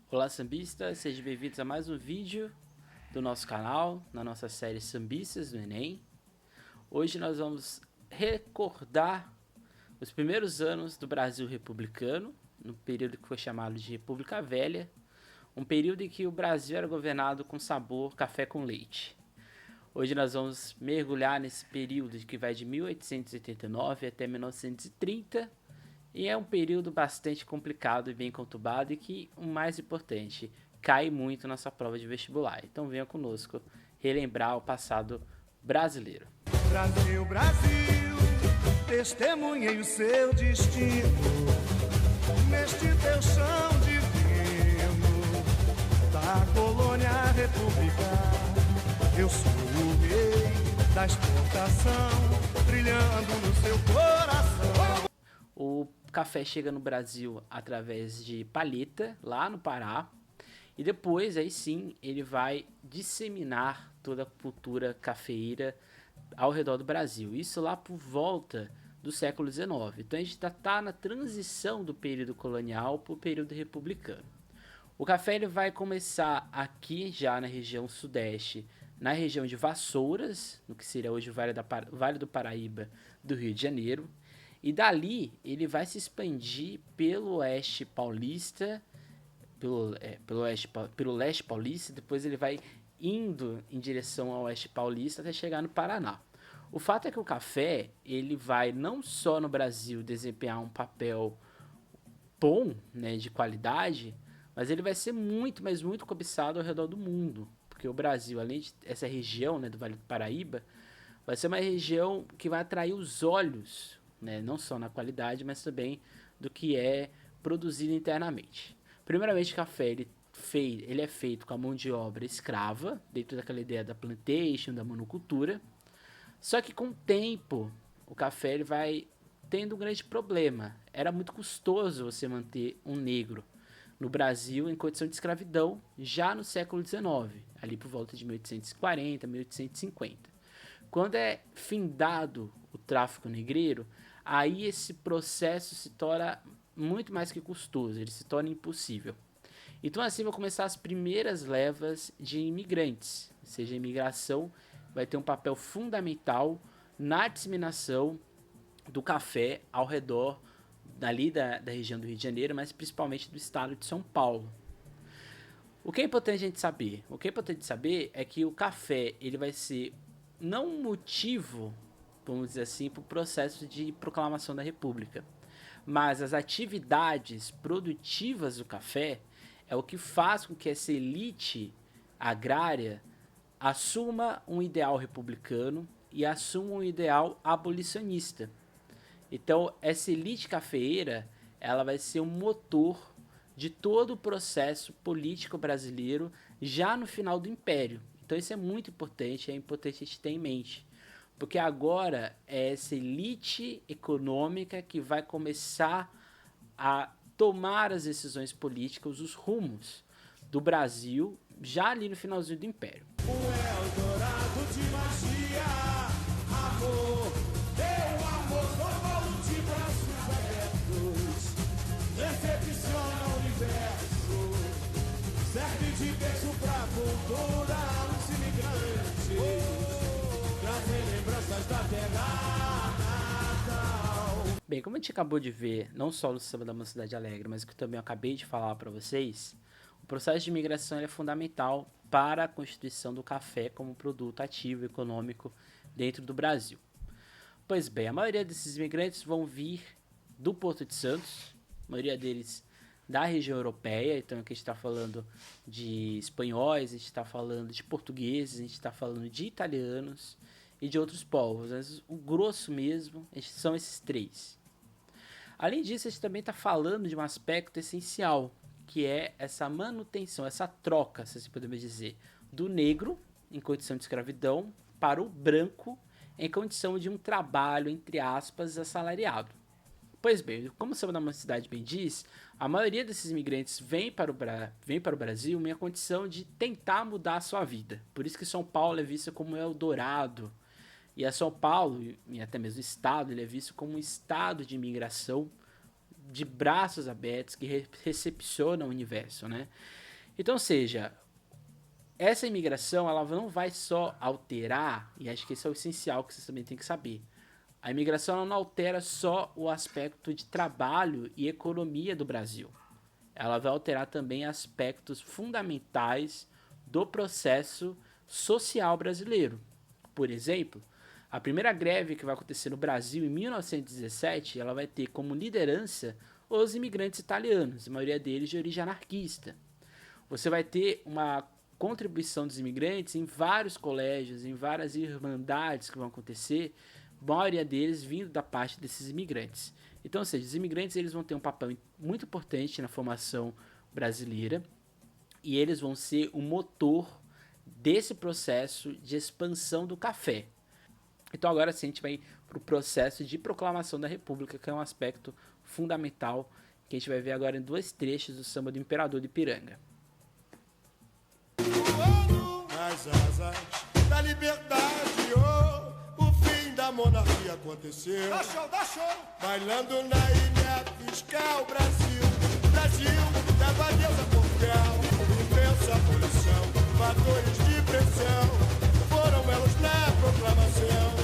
Olá, sambistas, sejam bem-vindos a mais um vídeo do nosso canal, na nossa série Sambistas do Enem. Hoje nós vamos recordar os primeiros anos do Brasil republicano, no período que foi chamado de República Velha, um período em que o Brasil era governado com sabor café com leite. Hoje nós vamos mergulhar nesse período que vai de 1889 até 1930, e é um período bastante complicado e bem conturbado e que, o mais importante, cai muito na sua prova de vestibular. Então venha conosco relembrar o passado brasileiro. Brasil, Brasil, testemunhei o seu destino neste teu chão divino da colônia à república. Eu sou o rei da exportação, brilhando no seu coração. O café chega no Brasil através de palheta, lá no Pará, e depois, aí sim, ele vai disseminar toda a cultura cafeeira ao redor do Brasil. Isso lá por volta do século XIX. Então a gente está na transição do período colonial para o período republicano. O café ele vai começar aqui já na região sudeste, na região de Vassouras, no que seria hoje o Vale do Paraíba do Rio de Janeiro. E dali ele vai se expandir pelo oeste paulista, pelo leste paulista, depois ele vai indo em direção ao oeste paulista até chegar no Paraná. O fato é que o café ele vai não só no Brasil desempenhar um papel bom, né, de qualidade, mas ele vai ser muito, mas muito cobiçado ao redor do mundo, porque o Brasil, além de essa região, né, do Vale do Paraíba, vai ser uma região que vai atrair os olhos, né, não só na qualidade, mas também do que é produzido internamente. Primeiramente, o café ele é feito com a mão de obra escrava, dentro daquela ideia da plantation, da monocultura. Só que com o tempo, o café ele vai tendo um grande problema. Era muito custoso você manter um negro no Brasil em condição de escravidão já no século XIX, ali por volta de 1840, 1850. Quando é findado o tráfico negreiro, aí esse processo se torna muito mais que custoso, ele se torna impossível. Então assim vão começar as primeiras levas de imigrantes, ou seja, a imigração vai ter um papel fundamental na disseminação do café ao redor dali da região do Rio de Janeiro, mas principalmente do estado de São Paulo. O que é importante a gente saber? O que é importante saber é que o café ele vai ser não um motivo, vamos dizer assim, para o processo de proclamação da República, mas as atividades produtivas do café é o que faz com que essa elite agrária assuma um ideal republicano e assuma um ideal abolicionista. Então, essa elite cafeeira, ela vai ser um motor de todo o processo político brasileiro já no final do Império. Então, isso é muito importante, é importante a gente ter em mente. Porque agora é essa elite econômica que vai começar a tomar as decisões políticas, os rumos do Brasil, já ali no finalzinho do Império. O Eldorado de magia, amor, teu amor como de braços abertos, recepciona o universo, serve de berço pra cultura, os imigrantes, trazem lembranças da terra natal. Bem, como a gente acabou de ver, não só no Samba da Mocidade Alegre, mas que eu também acabei de falar para vocês, o processo de imigração é fundamental para a constituição do café como produto ativo econômico dentro do Brasil. Pois bem, a maioria desses imigrantes vão vir do Porto de Santos, a maioria deles da região europeia, então aqui a gente está falando de espanhóis, a gente está falando de portugueses, a gente está falando de italianos e de outros povos, mas o grosso mesmo são esses três. Além disso, a gente também está falando de um aspecto essencial, que é essa manutenção, essa troca, se assim podemos dizer, do negro em condição de escravidão para o branco em condição de um trabalho, entre aspas, assalariado. Pois bem, como o Samba da Mocidade bem diz, a maioria desses imigrantes vem para o Brasil em condição de tentar mudar a sua vida. Por isso que São Paulo é vista como Eldorado. E a São Paulo, e até mesmo o Estado, ele é visto como um estado de imigração de braços abertos, que recepciona o universo, né? Então, ou seja, essa imigração, ela não vai só alterar, e acho que esse é o essencial que vocês também têm que saber. A imigração ela não altera só o aspecto de trabalho e economia do Brasil. Ela vai alterar também aspectos fundamentais do processo social brasileiro. Por exemplo, a primeira greve que vai acontecer no Brasil em 1917, ela vai ter como liderança os imigrantes italianos, a maioria deles de origem anarquista. Você vai ter uma contribuição dos imigrantes em vários colégios, em várias irmandades que vão acontecer, a maioria deles vindo da parte desses imigrantes. Então, ou seja, os imigrantes eles vão ter um papel muito importante na formação brasileira e eles vão ser o motor desse processo de expansão do café. Então agora sim a gente vai para o processo de proclamação da República, que é um aspecto fundamental que a gente vai ver agora em 2 trechos do samba do Imperador de Ipiranga. As asas da liberdade, oh, o fim da monarquia aconteceu. Dá show. Bailando na ilha fiscal, Brasil, leva Deus a Portugal. Imensa abolição, fatores de pressão, foram elos na proclamação.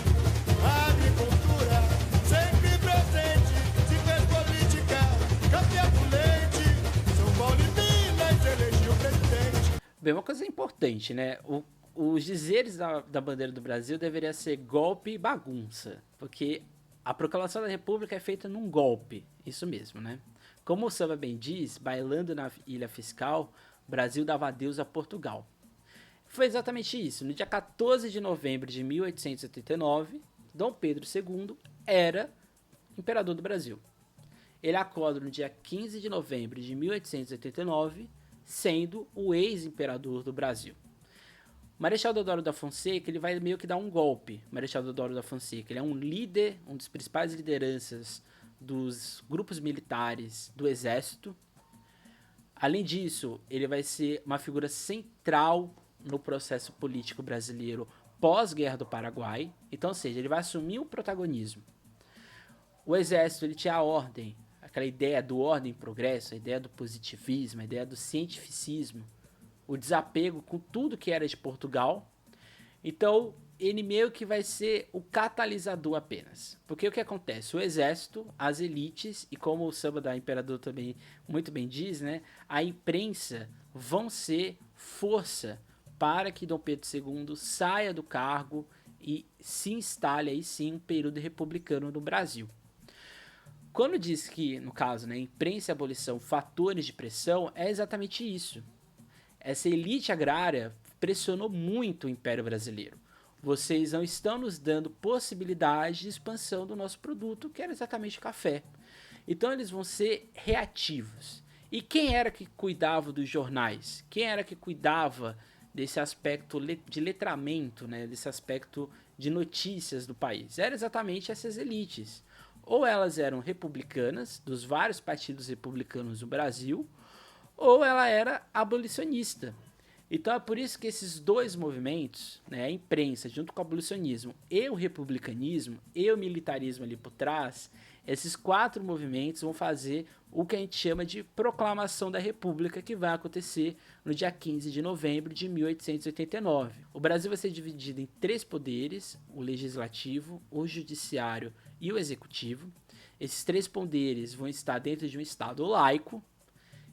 A agricultura sempre presente, se fez política, café com leite, São Paulo e Minas elegiu presidente. Bem, uma coisa importante, né? Os dizeres da bandeira do Brasil deveria ser golpe e bagunça, porque a proclamação da República é feita num golpe, isso mesmo, né? Como o samba bem diz, bailando na ilha fiscal, Brasil dava adeus a Portugal. Foi exatamente isso. No dia 14 de novembro de 1889, Dom Pedro II era imperador do Brasil. Ele acorda no dia 15 de novembro de 1889, sendo o ex-imperador do Brasil. Marechal Deodoro da Fonseca, ele vai meio que dar um golpe. Marechal Deodoro da Fonseca, ele é um líder, um dos principais lideranças dos grupos militares do Exército. Além disso, ele vai ser uma figura central no processo político brasileiro pós-Guerra do Paraguai. Então, ou seja, ele vai assumir o protagonismo. O Exército, ele tinha a ordem, aquela ideia do ordem e progresso, a ideia do positivismo, a ideia do cientificismo, o desapego com tudo que era de Portugal. Então, ele meio que vai ser o catalisador apenas. Porque o que acontece? O exército, as elites, e como o samba da Imperador também muito bem diz, né, a imprensa vão ser força para que Dom Pedro II saia do cargo e se instale aí sim um período republicano no Brasil. Quando diz que, no caso, né, imprensa e abolição, fatores de pressão, é exatamente isso. Essa elite agrária pressionou muito o Império Brasileiro. Vocês não estão nos dando possibilidade de expansão do nosso produto, que era exatamente o café. Então eles vão ser reativos. E quem era que cuidava dos jornais? Quem era que cuidava desse aspecto de letramento, né? Desse aspecto de notícias do país? Eram exatamente essas elites. Ou elas eram republicanas, dos vários partidos republicanos do Brasil, ou ela era abolicionista. Então é por isso que esses dois movimentos, né, a imprensa junto com o abolicionismo e o republicanismo e o militarismo ali por trás, esses 4 movimentos vão fazer o que a gente chama de proclamação da República, que vai acontecer no dia 15 de novembro de 1889. O Brasil vai ser dividido em 3 poderes, o legislativo, o judiciário e o executivo. Esses 3 poderes vão estar dentro de um Estado laico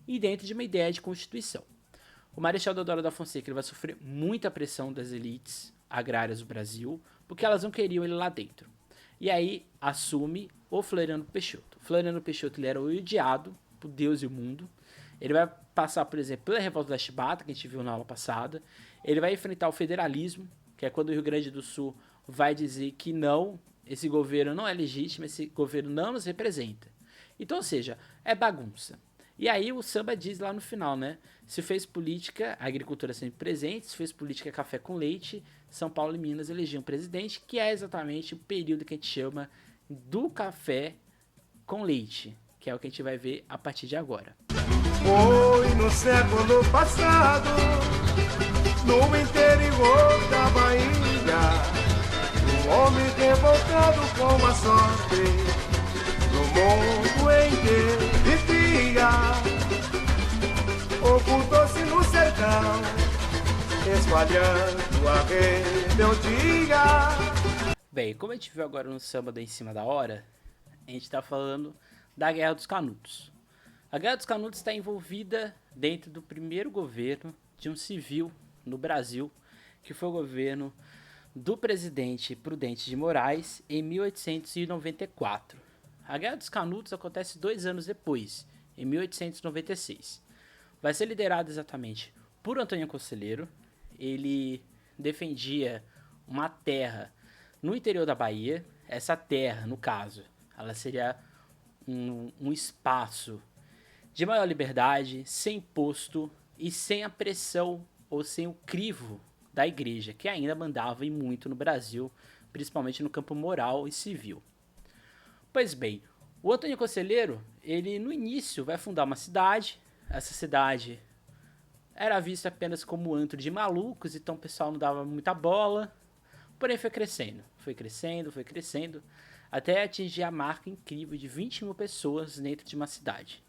e dentro de uma ideia de constituição. O Marechal Deodoro da Fonseca ele vai sofrer muita pressão das elites agrárias do Brasil, porque elas não queriam ele lá dentro. E aí assume o Floriano Peixoto. O Floriano Peixoto ele era odiado por Deus e o mundo. Ele vai passar, por exemplo, pela Revolta da Chibata, que a gente viu na aula passada. Ele vai enfrentar o federalismo, que é quando o Rio Grande do Sul vai dizer que não, esse governo não é legítimo, esse governo não nos representa. Então, ou seja, é bagunça. E aí o samba diz lá no final, né? Se fez política, a agricultura sempre presente, se fez política café com leite, São Paulo e Minas elegiam presidente, que é exatamente o período que a gente chama do café com leite, que é o que a gente vai ver a partir de agora. Foi no século passado, no interior da Bahia, um homem revoltado com a sorte, no mundo em que vivia, ocultou-se no sertão, espalhando a rebeldia. Bem, como a gente viu agora no samba do Em Cima da Hora, a gente está falando da Guerra dos Canudos. A Guerra dos Canudos está envolvida dentro do primeiro governo de um civil no Brasil, que foi o governo do presidente Prudente de Moraes em 1894. A Guerra dos Canudos acontece 2 anos depois, em 1896. Vai ser liderado exatamente por Antônio Conselheiro. Ele defendia uma terra no interior da Bahia. Essa terra, no caso, ela seria um espaço de maior liberdade, sem imposto e sem a pressão ou sem o crivo da igreja, que ainda mandava e muito no Brasil, principalmente no campo moral e civil. Pois bem, o Antônio Conselheiro, ele no início vai fundar uma cidade. Essa cidade era vista apenas como um antro de malucos, então o pessoal não dava muita bola, porém foi crescendo, até atingir a marca incrível de 20 mil pessoas dentro de uma cidade.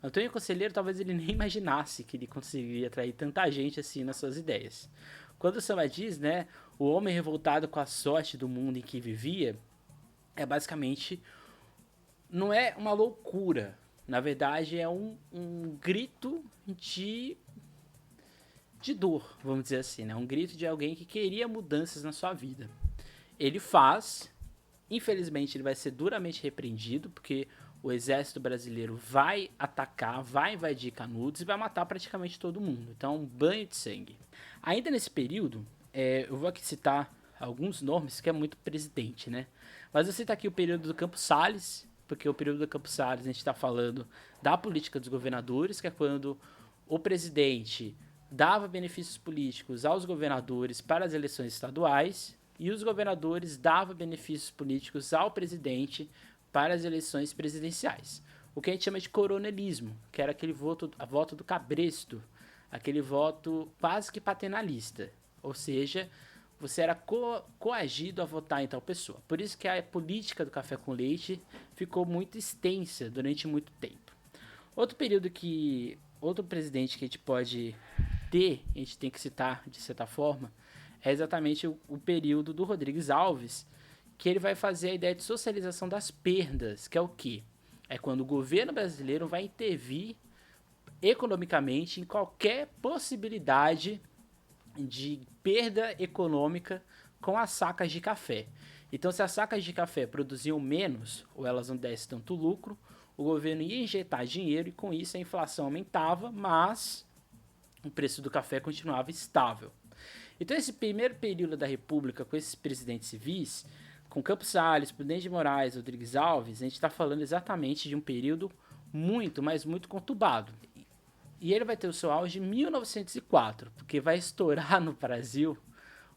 Antônio Conselheiro talvez ele nem imaginasse que ele conseguiria atrair tanta gente assim nas suas ideias. Quando o samba diz, né, o homem revoltado com a sorte do mundo em que vivia, é basicamente, não é uma loucura, na verdade é um grito de dor, vamos dizer assim, né, um grito de alguém que queria mudanças na sua vida. Ele faz, infelizmente ele vai ser duramente repreendido, porque o exército brasileiro vai atacar, vai invadir Canudos e vai matar praticamente todo mundo. Então, um banho de sangue. Ainda nesse período, eu vou aqui citar alguns nomes que é muito presidente, né? Mas eu cito aqui o período do Campos Salles, porque o período do Campos Salles a gente está falando da política dos governadores, que é quando o presidente dava benefícios políticos aos governadores para as eleições estaduais e os governadores davam benefícios políticos ao presidente para as eleições presidenciais. O que a gente chama de coronelismo, que era aquele a voto do cabresto, aquele voto quase que paternalista. Ou seja, você era coagido a votar em tal pessoa. Por isso que a política do café com leite ficou muito extensa durante muito tempo. Outro presidente que a gente pode ter, a gente tem que citar de certa forma, é exatamente o período do Rodrigues Alves, que ele vai fazer a ideia de socialização das perdas, que é o quê? É quando o governo brasileiro vai intervir economicamente em qualquer possibilidade de perda econômica com as sacas de café. Então, se as sacas de café produziam menos, ou elas não dessem tanto lucro, o governo ia injetar dinheiro e com isso a inflação aumentava, mas o preço do café continuava estável. Então, esse primeiro período da República com esses presidentes civis, com Campos Salles, Prudente de Moraes, Rodrigues Alves, a gente está falando exatamente de um período muito, mas muito conturbado. E ele vai ter o seu auge em 1904, porque vai estourar no Brasil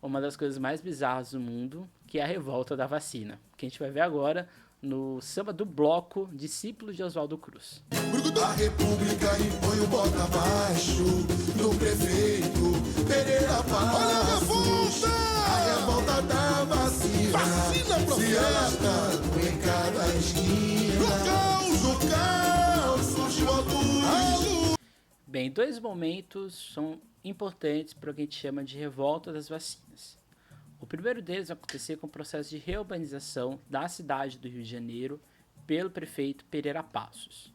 uma das coisas mais bizarras do mundo, que é a revolta da vacina, que a gente vai ver agora no samba do bloco Discípulos de Oswaldo Cruz. A República impõe o bota abaixo do prefeito Pereira Passos. A revolta da vacina se arrastando em cada esquina. Do caos surgiu a luz. Bem, 2 momentos são importantes para o que a gente chama de revolta das vacinas. O primeiro deles vai acontecer com o processo de reurbanização da cidade do Rio de Janeiro pelo prefeito Pereira Passos.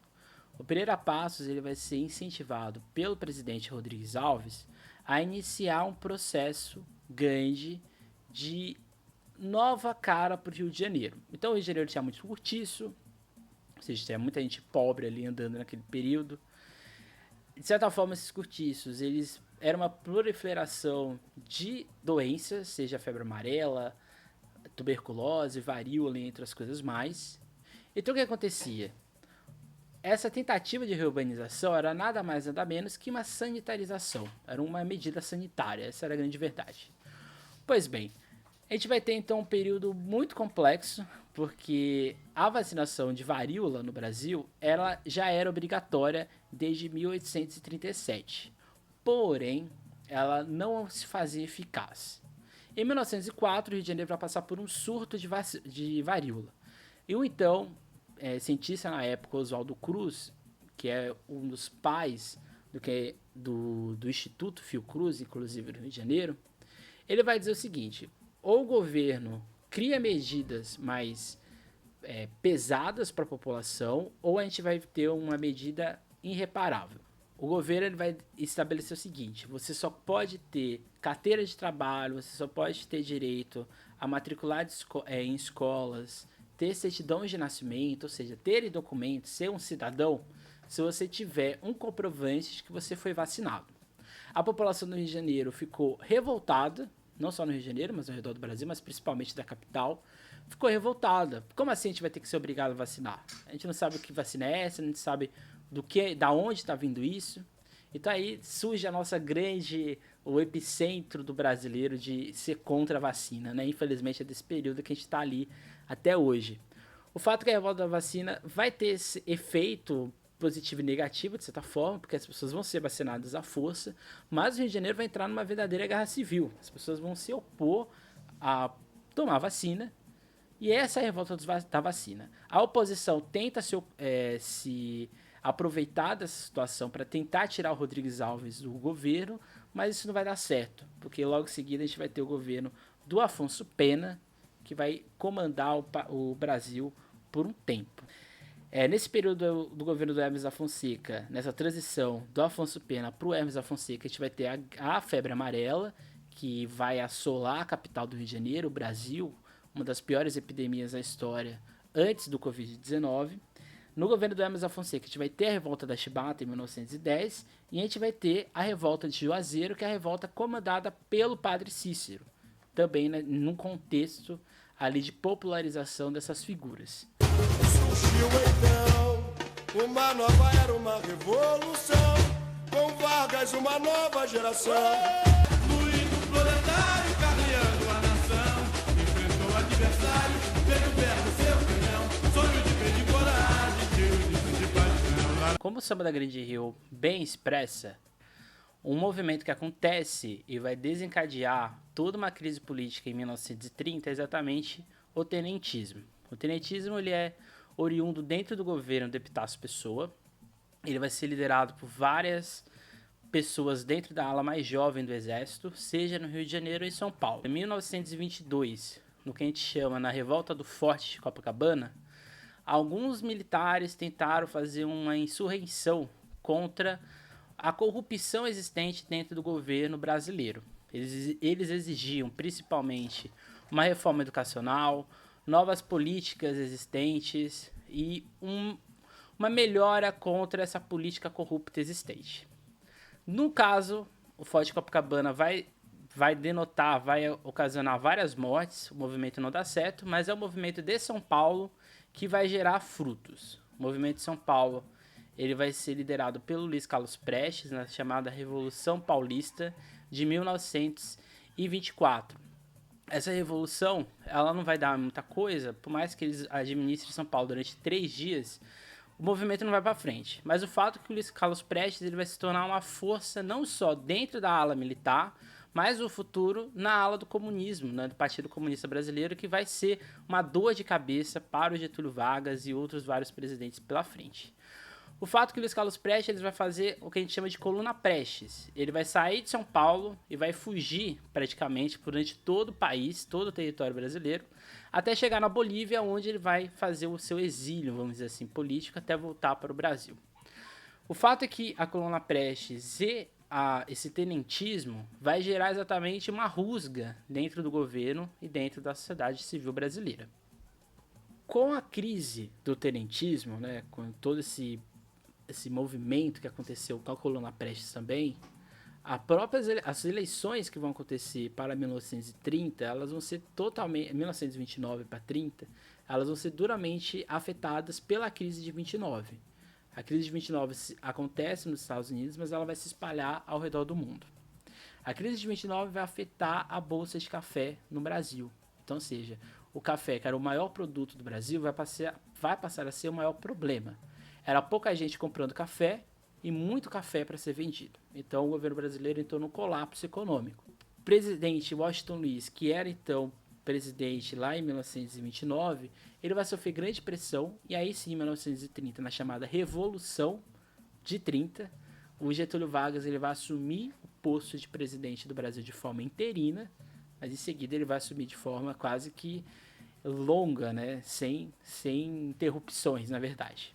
O Pereira Passos ele vai ser incentivado pelo presidente Rodrigues Alves a iniciar um processo grande de nova cara para o Rio de Janeiro. Então o Rio de Janeiro tinha muito cortiço, ou seja, tinha muita gente pobre ali andando naquele período. De certa forma, esses cortiços, eles eram uma proliferação de doenças, seja febre amarela, tuberculose, varíola, entre as coisas mais. Então, o que acontecia? Essa tentativa de reurbanização era nada mais nada menos que uma sanitarização. Era uma medida sanitária, essa era a grande verdade. Pois bem, a gente vai ter então um período muito complexo, porque a vacinação de varíola no Brasil ela já era obrigatória desde 1837. Porém, ela não se fazia eficaz. Em 1904, o Rio de Janeiro vai passar por um surto de varíola. E então, cientista na época, Oswaldo Cruz, que é um dos pais do Instituto Fiocruz, inclusive no Rio de Janeiro, ele vai dizer o seguinte: ou o governo cria medidas mais pesadas para a população, ou a gente vai ter uma medida irreparável. O governo ele vai estabelecer o seguinte: você só pode ter carteira de trabalho, você só pode ter direito a matricular em escolas, ter certidão de nascimento, ou seja, ter documentos, ser um cidadão, se você tiver um comprovante de que você foi vacinado. A população do Rio de Janeiro ficou revoltada, não só no Rio de Janeiro, mas ao redor do Brasil, mas principalmente da capital, ficou revoltada. Como assim a gente vai ter que ser obrigado a vacinar? A gente não sabe o que vacina é essa, a gente sabe da onde está vindo isso. Então aí surge a nossa o epicentro do brasileiro de ser contra a vacina, né? Infelizmente é desse período que a gente está ali até hoje. O fato é que a revolta da vacina vai ter esse efeito positivo e negativo, de certa forma, porque as pessoas vão ser vacinadas à força, mas o Rio de Janeiro vai entrar numa verdadeira guerra civil. As pessoas vão se opor a tomar vacina, e essa é a revolta da vacina. A oposição tenta se aproveitar dessa situação para tentar tirar o Rodrigues Alves do governo, mas isso não vai dar certo, porque logo em seguida a gente vai ter o governo do Afonso Pena, que vai comandar o Brasil por um tempo. Nesse período do governo do Hermes da Fonseca, nessa transição do Afonso Pena para o Hermes da Fonseca, a gente vai ter a febre amarela, que vai assolar a capital do Rio de Janeiro, o Brasil, uma das piores epidemias da história antes do Covid-19. No governo do Hermes da Fonseca, a gente vai ter a revolta da Chibata em 1910 e a gente vai ter a revolta de Juazeiro, que é a revolta comandada pelo padre Cícero, também num contexto ali de popularização dessas figuras. Surgiu então uma nova era, uma revolução, com Vargas uma nova geração. Fluido proletário carreando a nação, enfrentou o adversário, fez o verbo seu canhão, sonho de pedir coragem, tiro de paixão. Como o Samba da Grande Rio bem expressa, um movimento que acontece e vai desencadear toda uma crise política em 1930 é exatamente o tenentismo. O tenentismo ele é oriundo dentro do governo do Epitácio Pessoa. Ele vai ser liderado por várias pessoas dentro da ala mais jovem do Exército, seja no Rio de Janeiro ou em São Paulo. Em 1922, no que a gente chama na Revolta do Forte de Copacabana, alguns militares tentaram fazer uma insurreição contra a corrupção existente dentro do governo brasileiro. Eles exigiam principalmente uma reforma educacional, novas políticas existentes e uma melhora contra essa política corrupta existente. No caso, o Forte de Copacabana vai ocasionar várias mortes, o movimento não dá certo, mas é o movimento de São Paulo que vai gerar frutos. O movimento de São Paulo ele vai ser liderado pelo Luiz Carlos Prestes na chamada Revolução Paulista de 1924. Essa revolução, ela não vai dar muita coisa, por mais que eles administrem São Paulo durante 3 dias, o movimento não vai para frente. Mas o fato é que o Luiz Carlos Prestes ele vai se tornar uma força não só dentro da ala militar, mas no futuro na ala do comunismo, né, do Partido Comunista Brasileiro, que vai ser uma dor de cabeça para o Getúlio Vargas e outros vários presidentes pela frente. O fato é que o Luiz Carlos Prestes ele vai fazer o que a gente chama de coluna Prestes. Ele vai sair de São Paulo e vai fugir praticamente durante todo o país, todo o território brasileiro, até chegar na Bolívia, onde ele vai fazer o seu exílio, vamos dizer assim, político, até voltar para o Brasil. O fato é que a coluna Prestes e esse tenentismo vai gerar exatamente uma rusga dentro do governo e dentro da sociedade civil brasileira. Com a crise do tenentismo, né, com todo esse movimento que aconteceu com a coluna Prestes também, as eleições que vão acontecer para 1930, elas vão ser totalmente, 1929 para 30, elas vão ser duramente afetadas pela crise de 29. A crise de 29 acontece nos Estados Unidos, mas ela vai se espalhar ao redor do mundo. A crise de 29 vai afetar a bolsa de café no Brasil. Então, ou seja, o café, que era o maior produto do Brasil, vai passar a ser o maior problema. Era pouca gente comprando café e muito café para ser vendido. Então o governo brasileiro entrou num colapso econômico. O presidente Washington Luiz, que era então presidente lá em 1929, ele vai sofrer grande pressão, e aí sim, em 1930, na chamada Revolução de 30, o Getúlio Vargas ele vai assumir o posto de presidente do Brasil de forma interina, mas em seguida ele vai assumir de forma quase que longa, né? Sem interrupções, na verdade.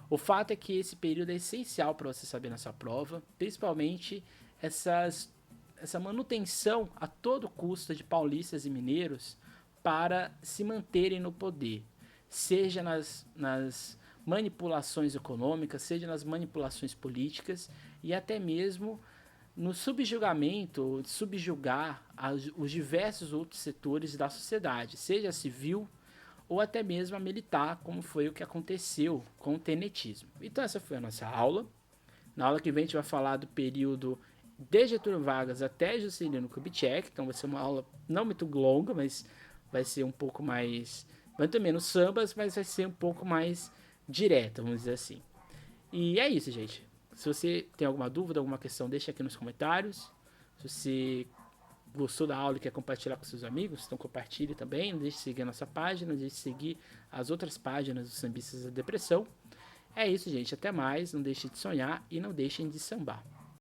O fato é que esse período é essencial para você saber na sua prova, principalmente essa manutenção a todo custo de paulistas e mineiros para se manterem no poder, seja nas manipulações econômicas, seja nas manipulações políticas e até mesmo no subjugamento, subjugar os diversos outros setores da sociedade, seja civil ou até mesmo a militar, como foi o que aconteceu com o tenetismo. Então essa foi a nossa aula. Na aula que vem a gente vai falar do período de Getúlio Vargas até Juscelino Kubitschek, então vai ser uma aula não muito longa, mas vai ser um pouco mais, muito menos sambas, mas vai ser um pouco mais direta, vamos dizer assim. E é isso, gente. Se você tem alguma dúvida, alguma questão, deixa aqui nos comentários. Se você gostou da aula e quer compartilhar com seus amigos, então compartilhe também. Não deixe de seguir a nossa página, não deixe de seguir as outras páginas dos Sambistas da Depressão. É isso, gente. Até mais. Não deixem de sonhar e não deixem de sambar.